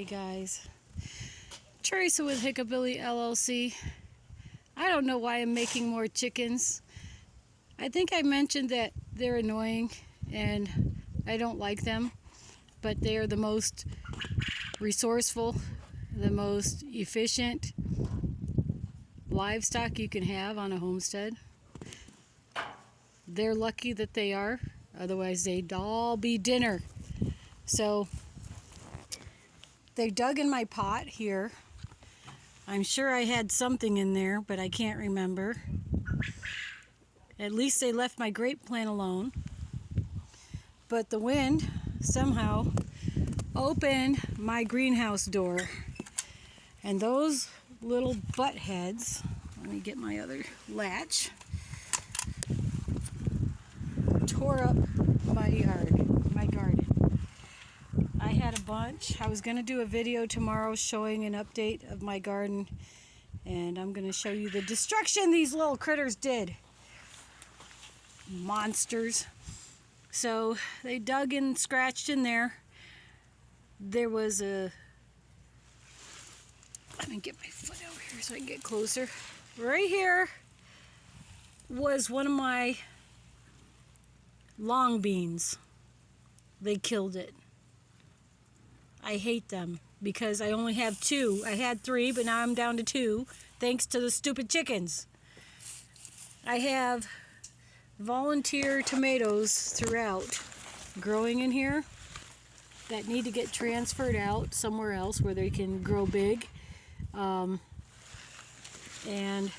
guys. Teresa with Hick-A-Billy LLC. I don't know why I'm making more chickens. I think I mentioned that they're annoying and I don't like them, but they are the most resourceful, the most efficient livestock you can have on a homestead. They're lucky that they are, otherwise they'd all be dinner. So they dug in my pot here. I'm sure I had something in there, but I can't remember. At least they left my grape plant alone. But the wind somehow opened my greenhouse door. And those little butt heads, let me get my other latch, tore up my yard, my garden. I had a bunch. I was going to do a video tomorrow showing an update of my garden, and I'm going to show you the destruction these little critters did. Monsters. So they dug and scratched in there. There was a... Let me get my foot over here so I can get closer. Right here was one of my long beans. They killed it. I hate them because I only have two. I had three, but now I'm down to two, thanks to the stupid chickens. I have volunteer tomatoes throughout growing in here that need to get transferred out somewhere else where they can grow big. And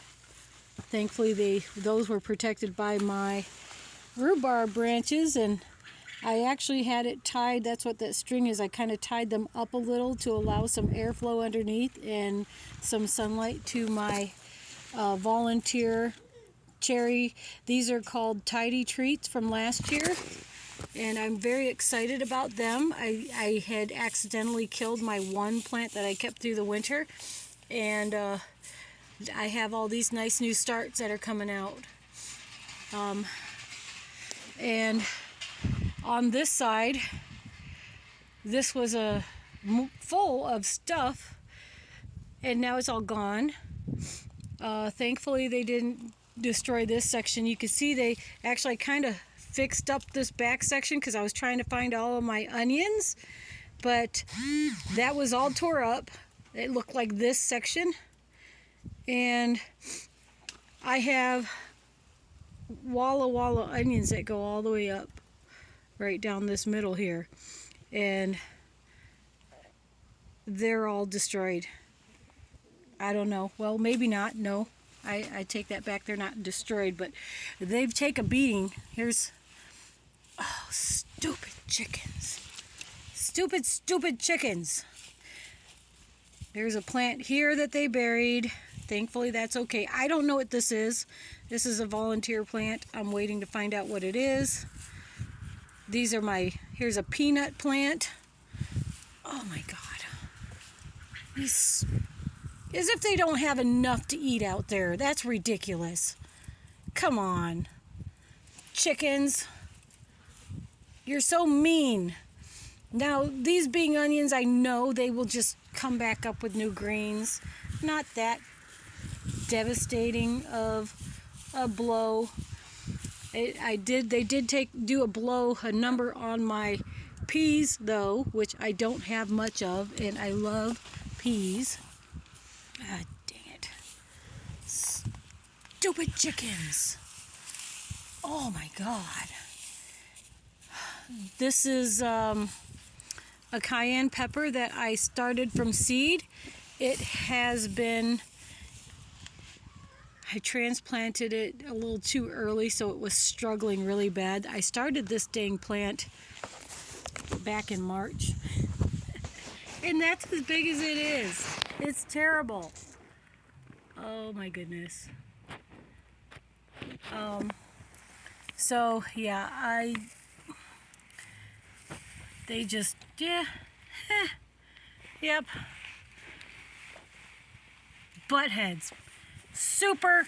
thankfully those were protected by my rhubarb branches, and I actually had it tied. That's what that string is. I kind of tied them up a little to allow some airflow underneath and some sunlight to my volunteer cherry. These are called Tidy Treats from last year, and I'm very excited about them. I had accidentally killed my one plant that I kept through the winter, and I have all these nice new starts that are coming out. And on this side, this was full of stuff, and now it's all gone. Thankfully they didn't destroy this section. You can see they actually kind of fixed up this back section because I was trying to find all of my onions, but that was all tore up. It looked like this section, and I have walla onions that go all the way up right down this middle here, and they're all destroyed. I don't know. Well, maybe not. No, I take that back. They're not destroyed, but they've taken a beating. Here's... Oh, stupid chickens. Stupid chickens. There's a plant here that they buried. Thankfully, that's okay. I don't know what this is. This is a volunteer plant. I'm waiting to find out what it is. These are here's a peanut plant. Oh my God. These, as if they don't have enough to eat out there. That's ridiculous. Come on. Chickens. You're so mean. Now, these being onions, I know they will just come back up with new greens. Not that devastating of a blow. They did do a number on my peas though, which I don't have much of, and I love peas. Ah, dang it. Stupid chickens. Oh my God. This is a cayenne pepper that I started from seed. It has been... I transplanted it a little too early, so it was struggling really bad. I started this dang plant back in March, and that's as big as it is. It's terrible. Oh my goodness. So yeah, they just, yeah, yep, butt heads. Super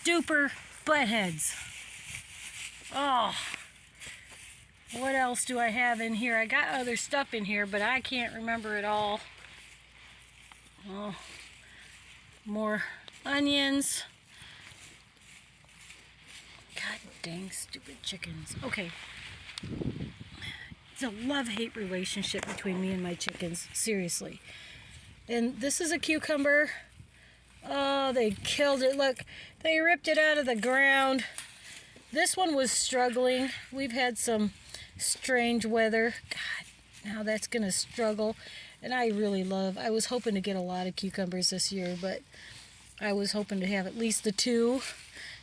duper butt heads. Oh, what else do I have in here? I got other stuff in here, but I can't remember it all. more onions. God dang stupid chickens. Okay. It's a love-hate relationship between me and my chickens. Seriously. And this is a cucumber. Oh, they killed it. Look, they ripped it out of the ground. This one was struggling. We've had some strange weather. God, now that's going to struggle. And I was hoping to get a lot of cucumbers this year, but I was hoping to have at least the 2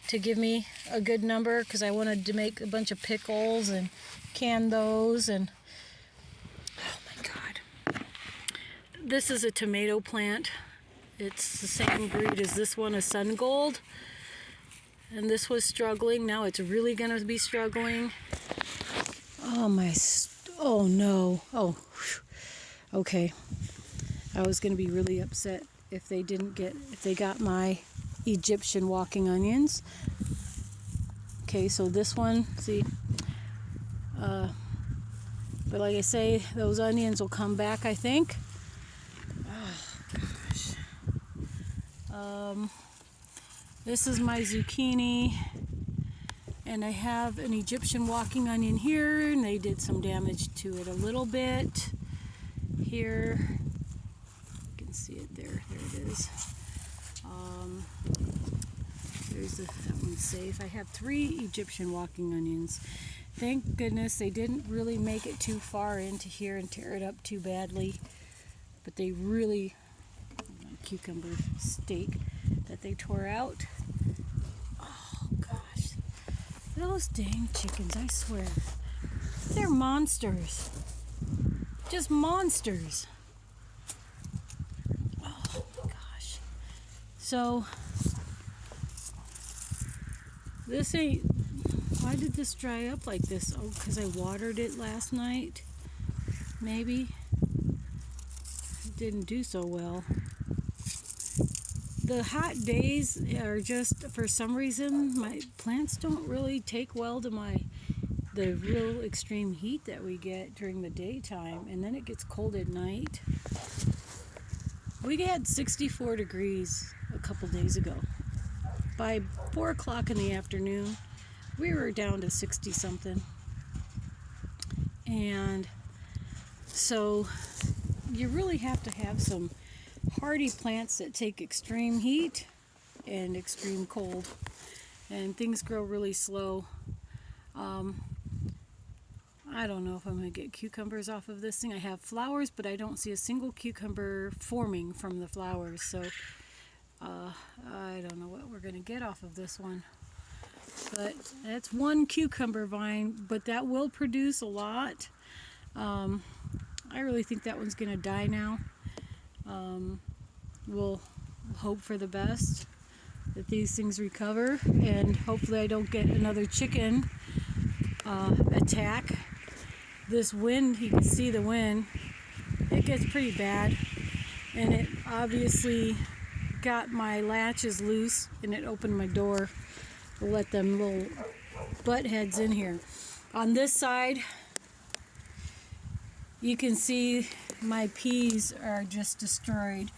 to give me a good number, because I wanted to make a bunch of pickles and can those. And oh my God. This is a tomato plant. It's the same breed as this one, a Sun Gold. And this was struggling. Now it's really going to be struggling. Oh no. Oh, whew. Okay. I was going to be really upset if they got my Egyptian walking onions. Okay, so this one, see, but like I say, those onions will come back, I think. Oh gosh. This is my zucchini, and I have an Egyptian walking onion here, and they did some damage to it a little bit. Here, you can see it there. There it is. That one's safe. I have 3 Egyptian walking onions. Thank goodness they didn't really make it too far into here and tear it up too badly. But they really, cucumber steak that they tore out. Oh gosh, those dang chickens, I swear. They're monsters. Just monsters. Oh gosh. So, why did this dry up like this? Oh, because I watered it last night. Maybe. It didn't do so well. The hot days are just, for some reason, my plants don't really take well to the real extreme heat that we get during the daytime, and then it gets cold at night. We had 64 degrees a couple days ago. By 4 o'clock in the afternoon, we were down to 60 something. And so you really have to have some hardy plants that take extreme heat and extreme cold, and things grow really slow. I don't know if I'm going to get cucumbers off of this thing. I have flowers, but I don't see a single cucumber forming from the flowers, so I don't know what we're going to get off of this one. But that's one cucumber vine, but that will produce a lot. I really think that one's going to die now. We'll hope for the best, that these things recover, and hopefully I don't get another chicken attack. This wind, you can see the wind, it gets pretty bad, and it obviously got my latches loose, and it opened my door to let them little butt heads in here. On this side, you can see my peas are just destroyed.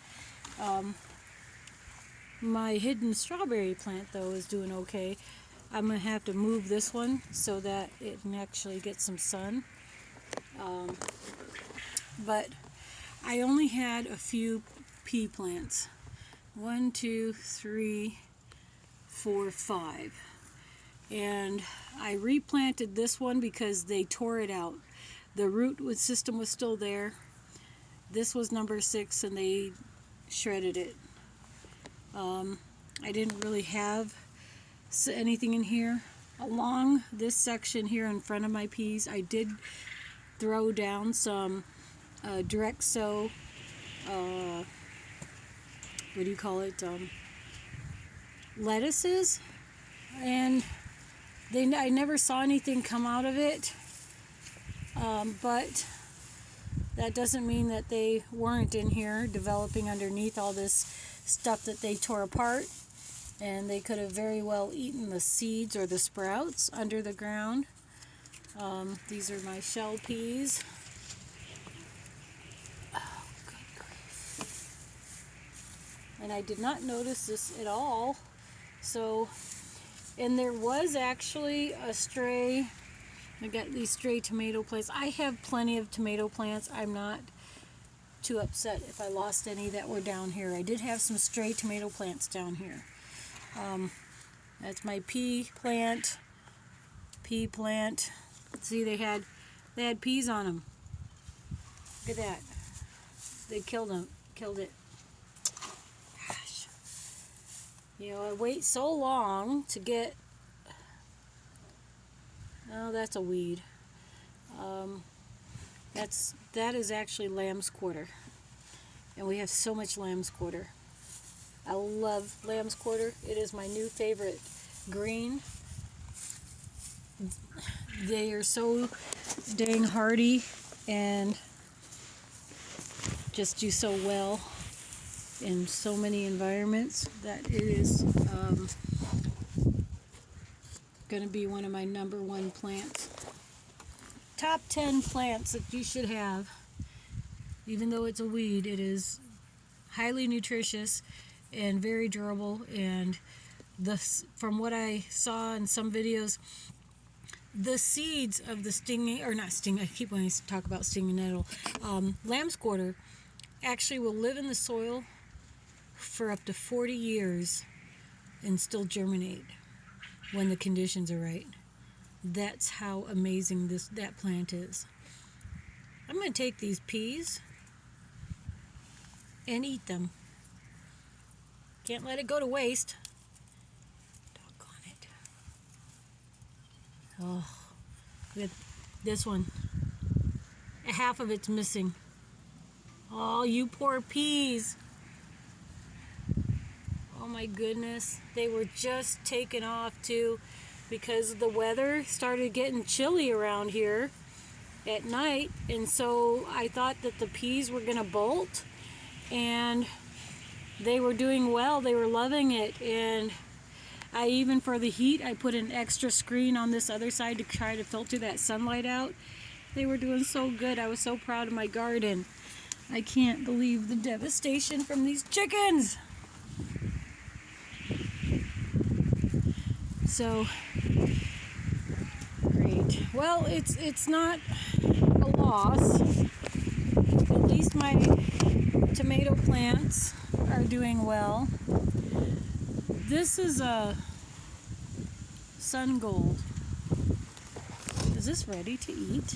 My hidden strawberry plant, though, is doing okay. I'm going to have to move this one so that it can actually get some sun. But I only had a few pea plants. 1, 2, 3, 4, 5. And I replanted this one because they tore it out. The root system was still there. This was number 6, and they shredded it. I didn't really have anything in here. Along this section here in front of my peas, I did throw down some direct sow, what do you call it, lettuces, and I never saw anything come out of it, but that doesn't mean that they weren't in here developing underneath all this stuff that they tore apart, and they could have very well eaten the seeds or the sprouts under the ground. These are my shell peas. Oh, good grief. and I did not notice this at all. So, and there was actually a stray. I got these stray tomato plants. I have plenty of tomato plants. I'm not too upset if I lost any that were down here. I did have some stray tomato plants down here. That's my pea plant. See, they had peas on them. Look at that. They killed it. Gosh. You know, I wait so long to get. Oh, that's a weed. That is actually lamb's quarter, and we have so much lamb's quarter. I love lamb's quarter. It is my new favorite green. They are so dang hardy and just do so well in so many environments that it is going to be one of my #1 plants. Top 10 plants that you should have. Even though it's a weed, it is highly nutritious and very durable, and from what I saw in some videos, the seeds of the I keep wanting to talk about stinging nettle. Lamb's quarter actually will live in the soil for up to 40 years and still germinate when the conditions are right. That's how amazing that plant is. I'm going to take these peas and eat them. Can't let it go to waste. Doggone it. Oh, look at this one. Half of it's missing. Oh, you poor peas. Oh my goodness. They were just taken off too, because the weather started getting chilly around here at night, and so I thought that the peas were going to bolt, and they were doing well. They were loving it, and I even, for the heat, I put an extra screen on this other side to try to filter that sunlight out. They were doing so good. I was so proud of my garden. I can't believe the devastation from these chickens. So great. Well, it's not a loss. At least my tomato plants are doing well. This is a sun gold. Is this ready to eat?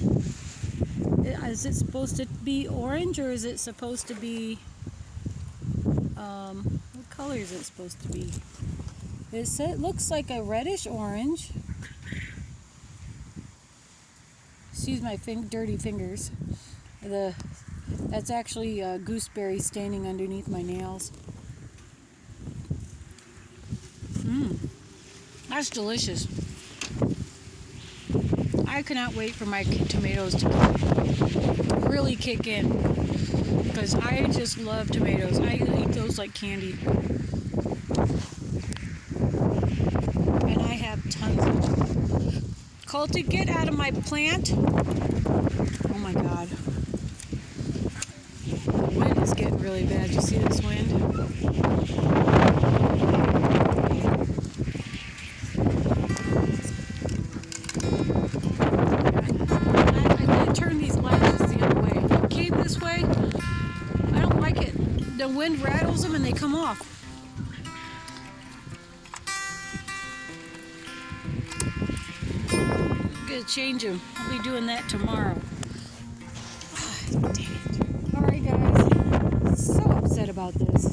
Is it supposed to be orange, or is it supposed to be what color is it supposed to be? It looks like a reddish orange. Excuse my dirty fingers. That's actually a gooseberry staining underneath my nails. That's delicious. I cannot wait for my tomatoes to really kick in, because I just love tomatoes. I eat those like candy. And I have tons of them. Colty, get out of my plant. Oh my God. The wind is getting really bad. You see this wind? I did turn these latches the other way. If I came this way, I don't like it. The wind rattles them and they come off. I'm gonna change them. I'll be doing that tomorrow. Dang it. Alright guys, so upset about this.